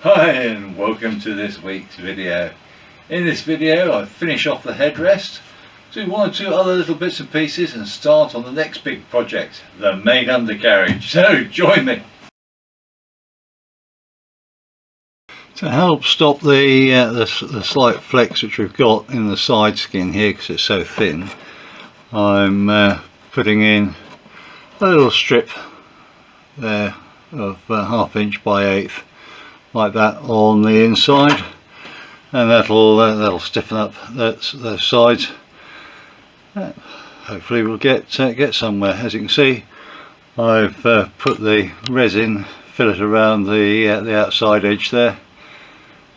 Hi and welcome to this week's video. In this video I finish off the headrest, do one or two other little bits and pieces and start on the next big project, the main undercarriage. So join me! To help stop the slight flex which we've got in the side skin here because it's so thin, I'm putting in a little strip there of 1/2 inch by 1/8 like that on the inside, and that'll stiffen up those sides. Hopefully we'll get somewhere. As you can see, I've put the resin fillet around the outside edge there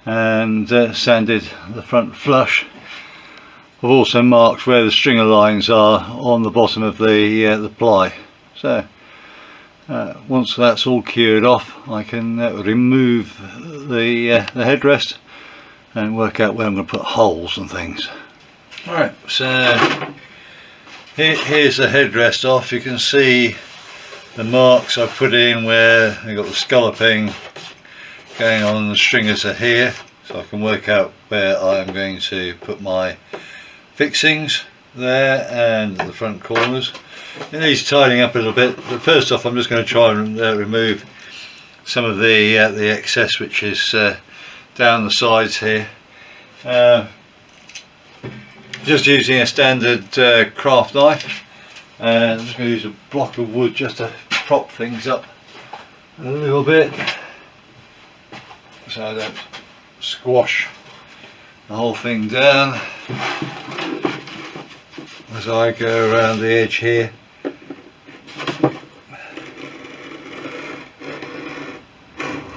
and sanded the front flush. I've also marked where the stringer lines are on the bottom of the ply. So once that's all cured off, I can remove the headrest and work out where I'm going to put holes and things. Alright, so here's the headrest off. You can see the marks I put in where I got the scalloping going on. The stringers are here, so I can work out where I'm going to put my fixings there and the front corners. It needs tidying up a little bit, but first off I'm just going to try and remove some of the excess which is down the sides here. Just using a standard craft knife, and I'm just going to use a block of wood just to prop things up a little bit so I don't squash the whole thing down as I go around the edge here.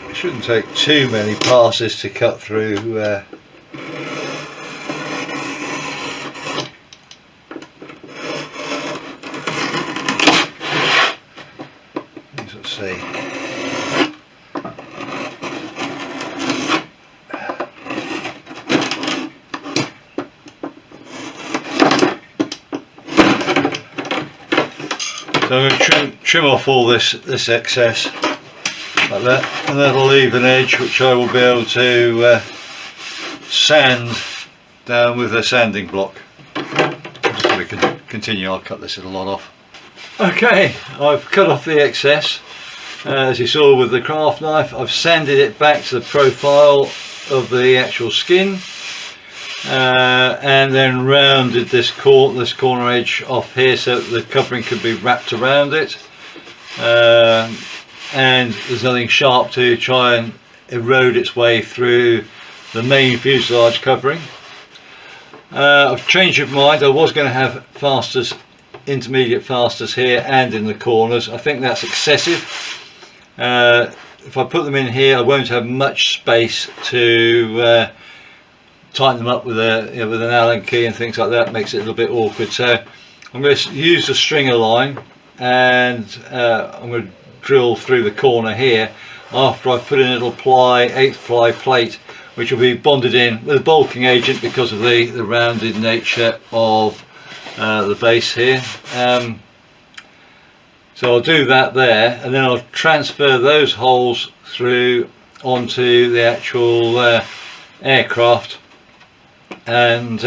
It shouldn't take too many passes to cut through let's see. So I'm going to trim off all this excess like that, and that'll leave an edge which I will be able to sand down with a sanding block. I'm just going to continue. I'll cut this little lot off. Okay, I've cut off the excess. As you saw with the craft knife, I've sanded it back to the profile of the actual skin, and then rounded this corner edge off here so that the covering could be wrapped around it, and there's nothing sharp to try and erode its way through the main fuselage covering. I've changed of mind. I was going to have fasters, intermediate fasters here and in the corners. I think that's excessive. If I put them in here I won't have much space to tighten them up with with an Allen key and things like that. Makes it a little bit awkward. So I'm going to use the stringer line, and I'm going to drill through the corner here after I've put in a little 1/8 ply plate which will be bonded in with a bulking agent because of the rounded nature of the base here. So I'll do that there, and then I'll transfer those holes through onto the actual aircraft, and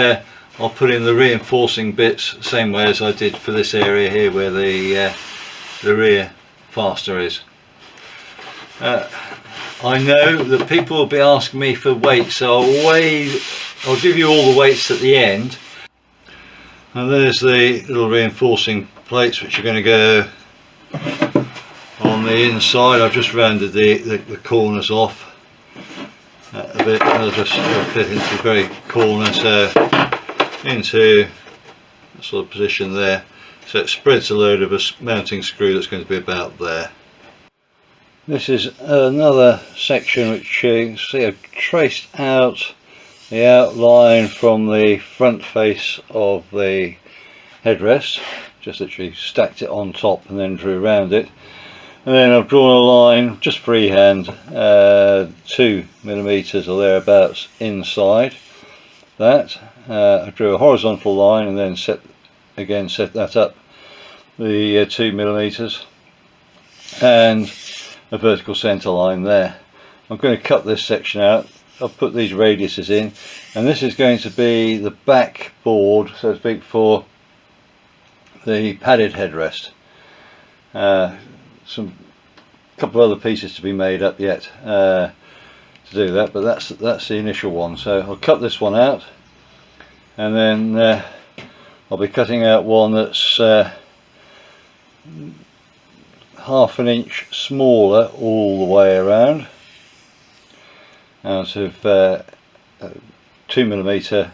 I'll put in the reinforcing bits same way as I did for this area here where the rear fastener is. I know that people will be asking me for weights, so I'll give you all the weights at the end. And there's the little reinforcing plates which are going to go on the inside. I've just rounded the corners off a bit. They'll just fit into the very corner, so into that sort of position there. So it spreads a load of a mounting screw that's going to be about there. This is another section which you can see I've traced out the outline from the front face of the headrest, just literally stacked it on top and then drew around it, and then I've drawn a line just freehand 2mm or thereabouts inside that. I drew a horizontal line and then set that up the 2mm and a vertical centre line there. I'm going to cut this section out. I'll put these radiuses in, and this is going to be the back board, so to speak, for the padded headrest. Some couple of other pieces to be made up yet to do that, but that's the initial one. So I'll cut this one out, and then I'll be cutting out one that's half an inch smaller all the way around, out of 2mm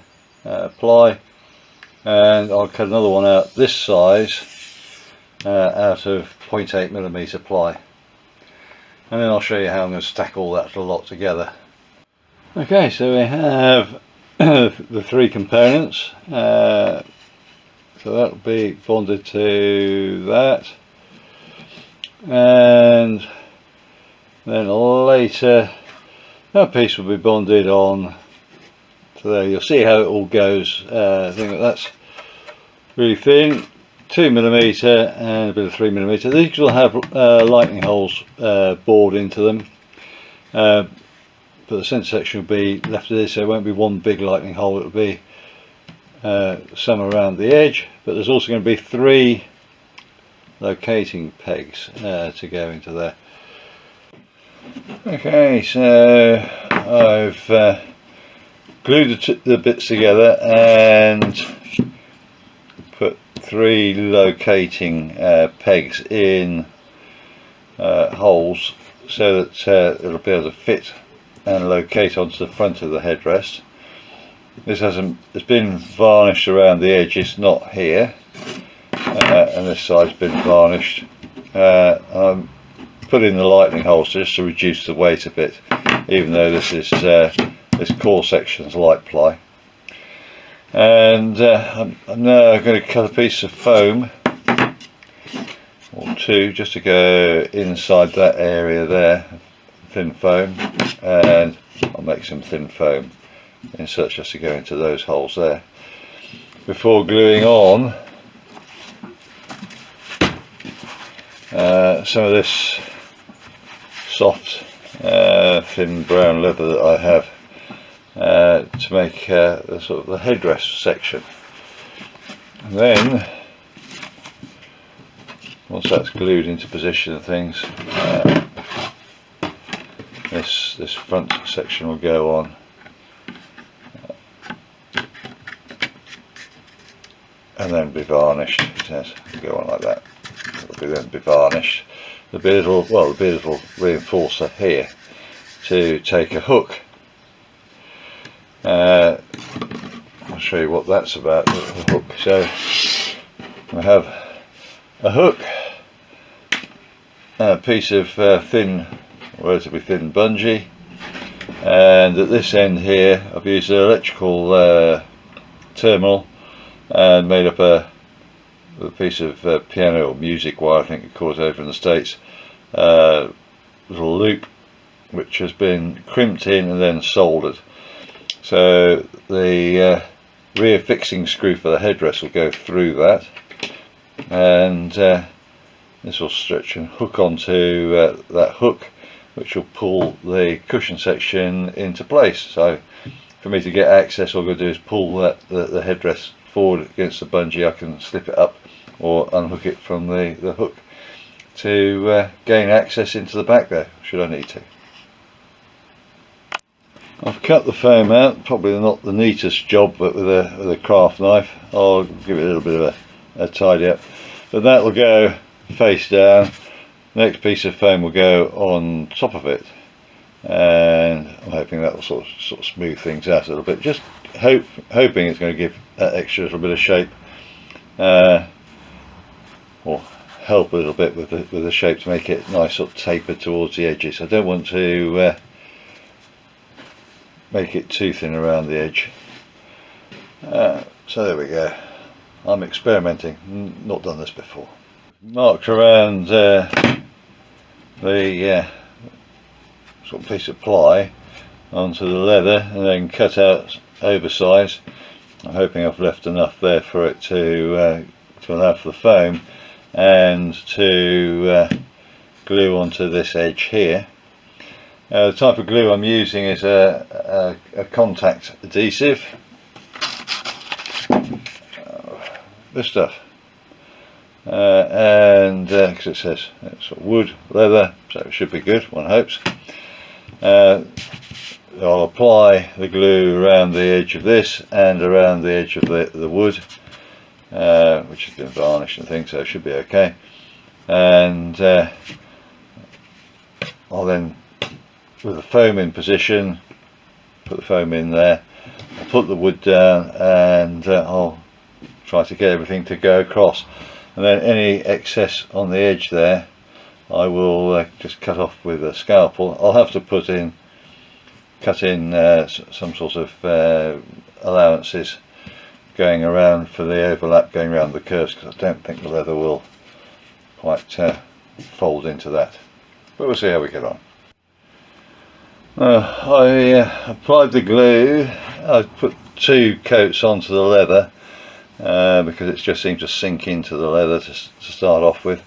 ply, and I'll cut another one out this size out of 0.8mm ply, and then I'll show you how I'm going to stack all that lot together. Okay, so we have the three components, so that'll be bonded to that, and then later that piece will be bonded on to there. You'll see how it all goes. I think that's really thin, 2mm and a bit of 3mm. These will have lightning holes bored into them, but the centre section will be left as this, so it won't be one big lightning hole. It will be some around the edge, but there's also going to be 3 locating pegs to go into there. Okay, so I've glued the bits together and put 3 locating pegs in holes so that it'll be able to fit and locate onto the front of the headrest. It's been varnished around the edges, not here, and this side's been varnished. I'm putting the lightning holes just to reduce the weight a bit, even though this core section's light ply. And I'm now going to cut a piece of foam or 2 just to go inside that area there, thin foam, and I'll make some thin foam inserts just to go into those holes there before gluing on some of this soft thin brown leather that I have to make the sort of the headrest section. And then once that's glued into position and things, this front section will go on, and then be varnished. It will go on like that. It'll then be varnished. There'll be a little reinforcer here to take a hook. I'll show you what that's about, the hook. So I have a hook, a piece of relatively thin bungee, and at this end here I've used an electrical terminal and made up a piece of piano or music wire, I think it calls over in the States, little loop which has been crimped in and then soldered. So the rear fixing screw for the headrest will go through that, and this will stretch and hook onto that hook, which will pull the cushion section into place. So for me to get access, all I'm going to do is pull the headrest forward against the bungee. I can slip it up or unhook it from the hook to gain access into the back there, should I need to. I've cut the foam out, probably not the neatest job, but with a craft knife I'll give it a little bit of a tidy up. But that will go face down. The next piece of foam will go on top of it, and I'm hoping that will sort of smooth things out a little bit. Just hoping it's going to give that extra little bit of shape, or help a little bit with the shape to make it nice sort of tapered towards the edges. I don't want to make it too thin around the edge. So there we go. I'm experimenting, not done this before. Marked around the sort of piece of ply onto the leather, and then cut out oversize. I'm hoping I've left enough there for it to allow for the foam and to glue onto this edge here. The type of glue I'm using is a contact adhesive. This stuff. And because it says it's wood, leather, so it should be good, one hopes. I'll apply the glue around the edge of this and around the edge of the wood, which has been varnished and things, so it should be okay. And I'll then, with the foam in position, put the foam in there, I'll put the wood down, and I'll try to get everything to go across. And then any excess on the edge there I will just cut off with a scalpel. I'll have to cut in some sort of allowances going around for the overlap going around the curves, because I don't think the leather will quite fold into that, but we'll see how we get on. I applied the glue. I put 2 coats onto the leather because it just seemed to sink into the leather to start off with,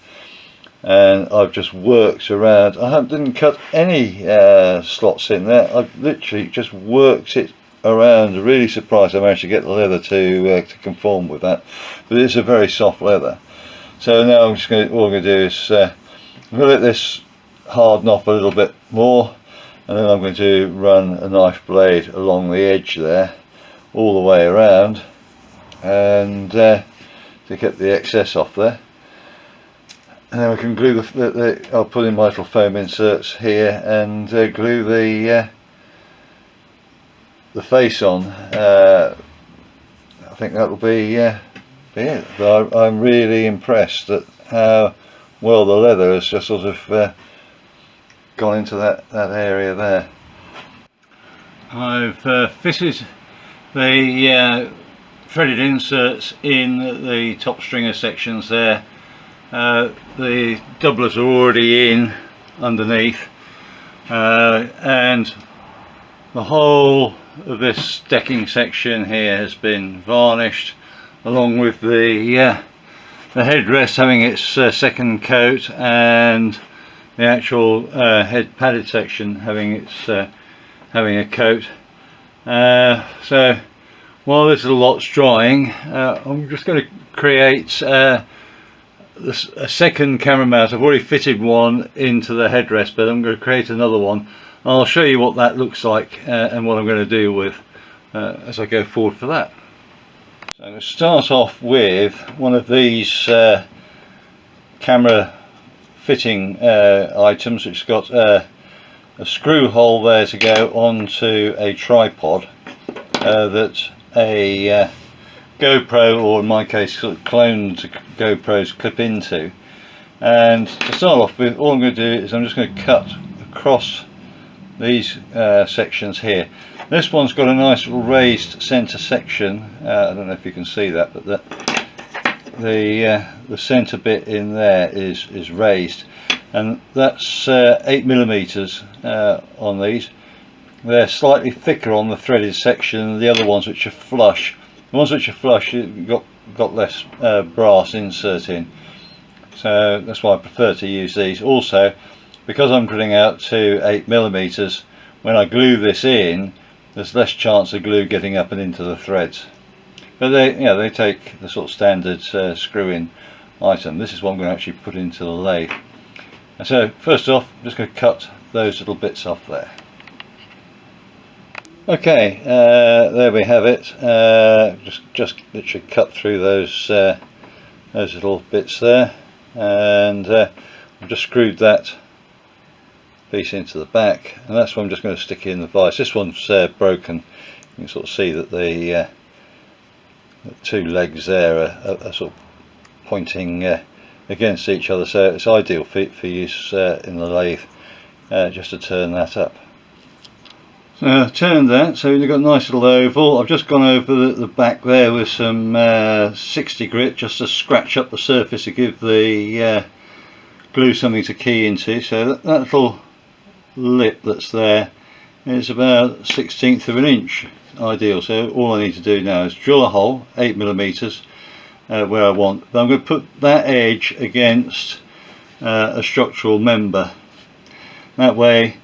and I've just worked around. I didn't cut any slots in there. I've literally just worked it around. Really surprised I managed to get the leather to conform with that, but it's a very soft leather. So now I'm just going to, all I'm going to do is I'm going to let this harden off a little bit more, and then I'm going to run a knife blade along the edge there all the way around, and to get the excess off there. And then we can glue I'll put in my little foam inserts here and glue the face on. I think that'll be it. But I'm really impressed at how well the leather has just sort of gone into that area there. I've fitted the threaded inserts in the top stringer sections there. The doublers are already in underneath, and the whole of this decking section here has been varnished, along with the headrest having its second coat, and the actual head padded section having a coat. So while this lot's drying, I'm just going to create a second camera mount. I've already fitted one into the headrest, but I'm going to create another one. I'll show you what that looks like and what I'm going to do with as I go forward for that. So I'm going to start off with one of these camera fitting items, which has got a screw hole there to go onto a tripod that a GoPro, or in my case sort of cloned GoPros, clip into. And to start off with, all I'm going to do is I'm just going to cut across these sections here. This one's got a nice little raised centre section. I don't know if you can see that, but the centre bit in there is raised, and that's 8mm on these. They're slightly thicker on the threaded section than the other ones, which are flush. The ones which are flush, you've got less brass insert in, so that's why I prefer to use these. Also, because I'm drilling out to 8mm, when I glue this in, there's less chance of glue getting up and into the threads. But they take the sort of standard screw-in item. This is what I'm going to actually put into the lathe. And so first off, I'm just going to cut those little bits off there. Okay, there we have it. Just literally cut through those little bits there, and I've just screwed that piece into the back, and that's what I'm just going to stick in the vise. This one's broken. You can sort of see that the 2 legs there are sort of pointing against each other, so it's ideal for use in the lathe, just to turn that up. So I've turned that, so you've got a nice little oval. I've just gone over the back there with some 60 grit just to scratch up the surface to give the glue something to key into. So that little lip that's there is about 1/16 of an inch, ideal. So all I need to do now is drill a hole 8mm where I want, but I'm going to put that edge against a structural member. That way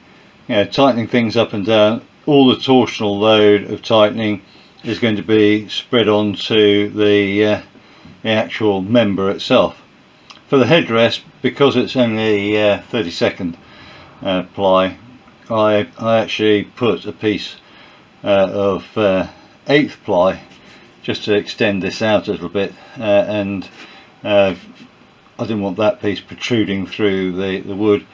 tightening things up and down, all the torsional load of tightening is going to be spread onto the actual member itself. For the headrest, because it's only 32nd ply, I actually put a piece of 8th ply just to extend this out a little bit, and I didn't want that piece protruding through the wood,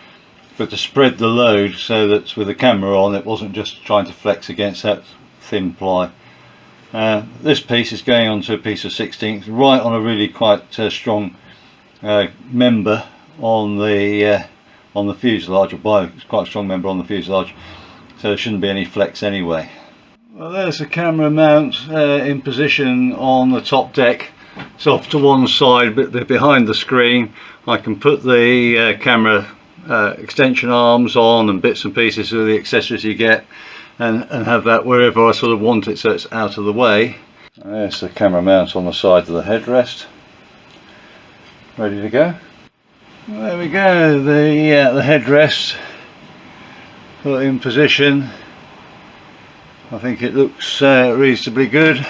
but to spread the load so that with the camera on it wasn't just trying to flex against that thin ply. This piece is going onto a piece of 16th, right on a really quite strong member on the fuselage, or it's quite a strong member on the fuselage, so there shouldn't be any flex anyway. Well, there's the camera mount in position on the top deck. It's off to one side, but they're behind the screen. I can put the camera extension arms on and bits and pieces of the accessories you get, and have that wherever I sort of want it, so it's out of the way. There's the camera mount on the side of the headrest, ready to go. There we go, the headrest put in position. I think it looks reasonably good.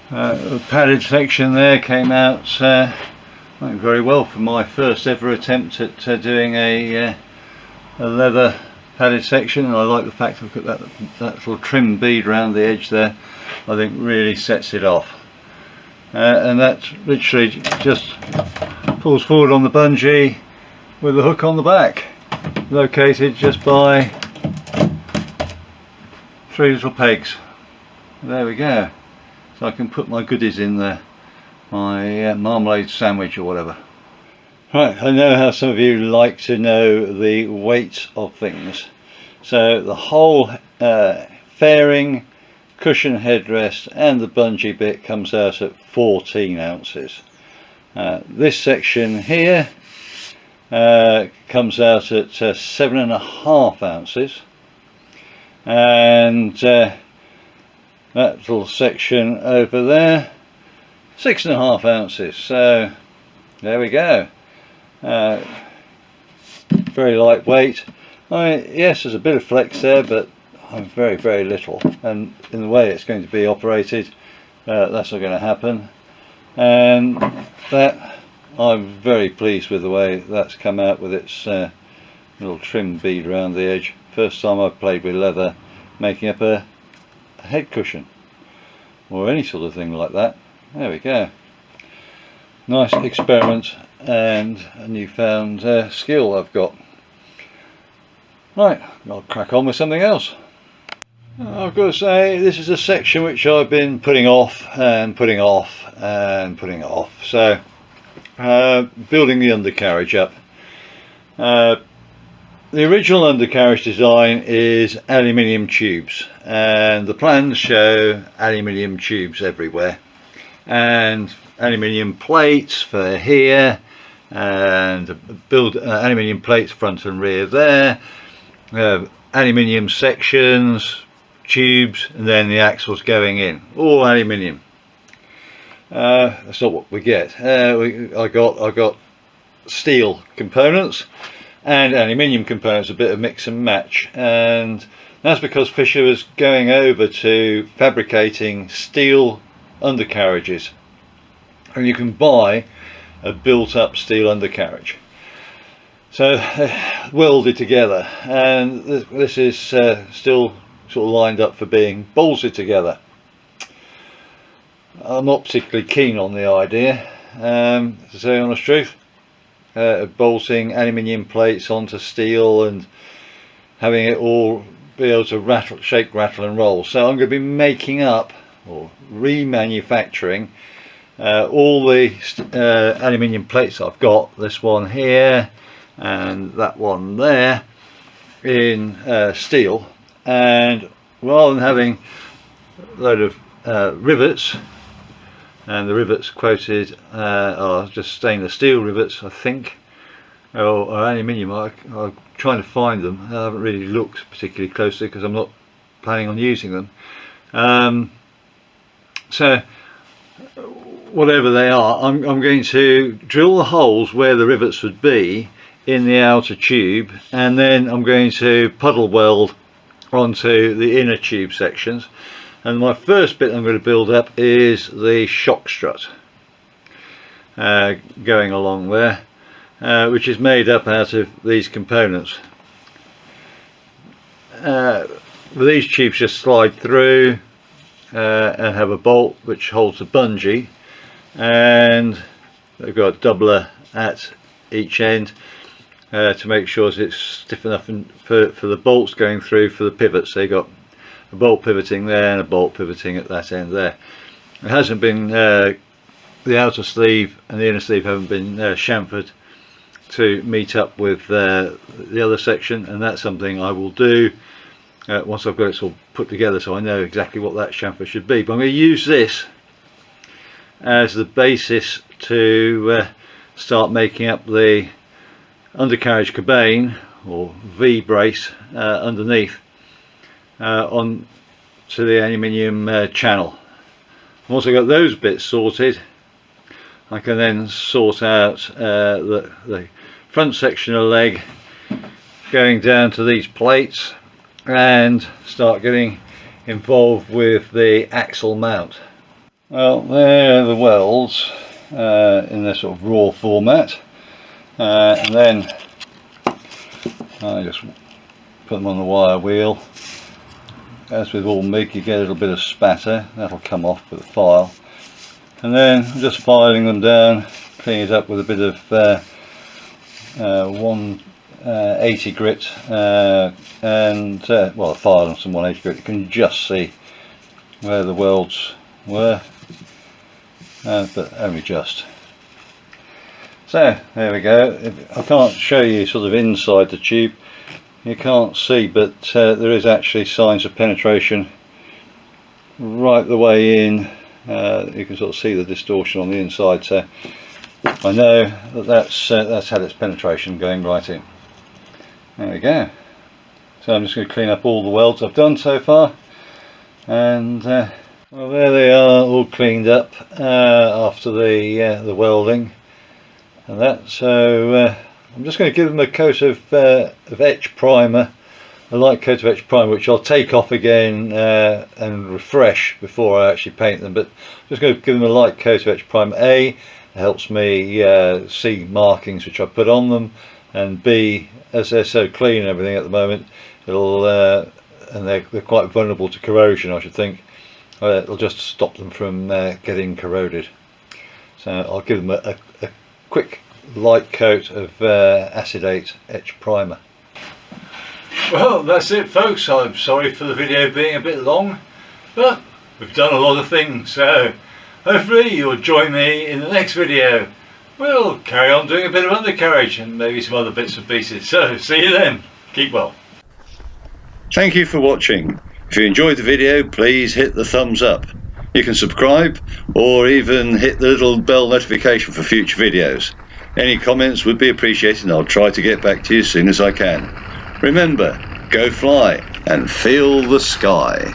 The padded section there came out I think very well for my first ever attempt at doing a leather padded section, and I like the fact I've got that little trim bead around the edge there. I think really sets it off. And that literally just pulls forward on the bungee with the hook on the back, located just by 3 little pegs. There we go. So I can put my goodies in there, my marmalade sandwich or whatever. Right, I know how some of you like to know the weight of things. So the whole fairing, cushion headrest and the bungee bit comes out at 14 ounces. This section here comes out at 7.5 ounces, and that little section over there 6.5 ounces. So there we go. Very lightweight. Yes, there's a bit of flex there, but very, very little, and in the way it's going to be operated, that's not going to happen. And that, I'm very pleased with the way that's come out with its little trim bead around the edge. First time I've played with leather making up a head cushion or any sort of thing like that. There we go. Nice experiment and a newfound skill I've got. Right, I'll crack on with something else. I've got to say, this is a section which I've been putting off and putting off and putting off. So building the undercarriage up. The original undercarriage design is aluminium tubes, and the plans show aluminium tubes everywhere, and aluminium plates for here, and build aluminium plates front and rear there, aluminium sections, tubes, and then the axles going in, all aluminium. That's not what we get. I got steel components and aluminium components, a bit of mix and match, and that's because Fisher was going over to fabricating steel undercarriages, and you can buy a built-up steel undercarriage, so welded together, and this is still sort of lined up for being bolted together. I'm not particularly keen on the idea, to say the honest truth, bolting aluminium plates onto steel and having it all be able to shake, rattle and roll. So I'm going to be making up or remanufacturing all the aluminium plates I've got, this one here and that one there, in steel, and rather than having a load of rivets, and the rivets quoted are just stainless steel rivets, I think, or aluminium. I'm trying to find them. I haven't really looked particularly closely because I'm not planning on using them. So whatever they are, I'm going to drill the holes where the rivets would be in the outer tube, and then I'm going to puddle weld onto the inner tube sections. And my first bit I'm going to build up is the shock strut going along there, which is made up out of these components. These tubes just slide through and have a bolt which holds the bungee, and they've got a doubler at each end to make sure it's stiff enough for the bolts going through for the pivots. So you've got a bolt pivoting there and a bolt pivoting at that end there. It hasn't been the outer sleeve and the inner sleeve haven't been chamfered to meet up with the other section, and that's something I will do once I've got it all put together, so I know exactly what that chamfer should be. But I'm going to use this as the basis to start making up the undercarriage cabane or V brace underneath on to the aluminium channel. I've also got those bits sorted. I can then sort out the front section of leg going down to these plates and start getting involved with the axle mount. Well, there are the welds in their sort of raw format, and then I just put them on the wire wheel. As with all MIG, you get a little bit of spatter, that'll come off with a file, and then I'm just filing them down, cleaning it up with a bit of 180 grit and well, a file and some 180 grit. You can just see where the welds were, but only just. So there we go. I can't show you sort of inside the tube, you can't see, but there is actually signs of penetration right the way in. You can sort of see the distortion on the inside, so I know that that's had its penetration going right in. There we go. So I'm just going to clean up all the welds I've done so far, and well, there they are, all cleaned up after the welding and that. So I'm just going to give them a coat of etch primer, a light coat of etch primer, which I'll take off again and refresh before I actually paint them. But I'm just going to give them a light coat of etch primer. A, it helps me see markings which I put on them, and B, as they're so clean and everything at the moment, it'll and they're quite vulnerable to corrosion, I should think. It'll just stop them from getting corroded. So I'll give them a quick light coat of acetate etch primer. Well, that's it folks. I'm sorry for the video being a bit long, but we've done a lot of things, so hopefully you'll join me in the next video. We'll carry on doing a bit of undercarriage and maybe some other bits and pieces. So see you then. Keep well. Thank you for watching. If you enjoyed the video, please hit the thumbs up. You can subscribe or even hit the little bell notification for future videos. Any comments would be appreciated, and I'll try to get back to you as soon as I can. Remember, go fly and feel the sky.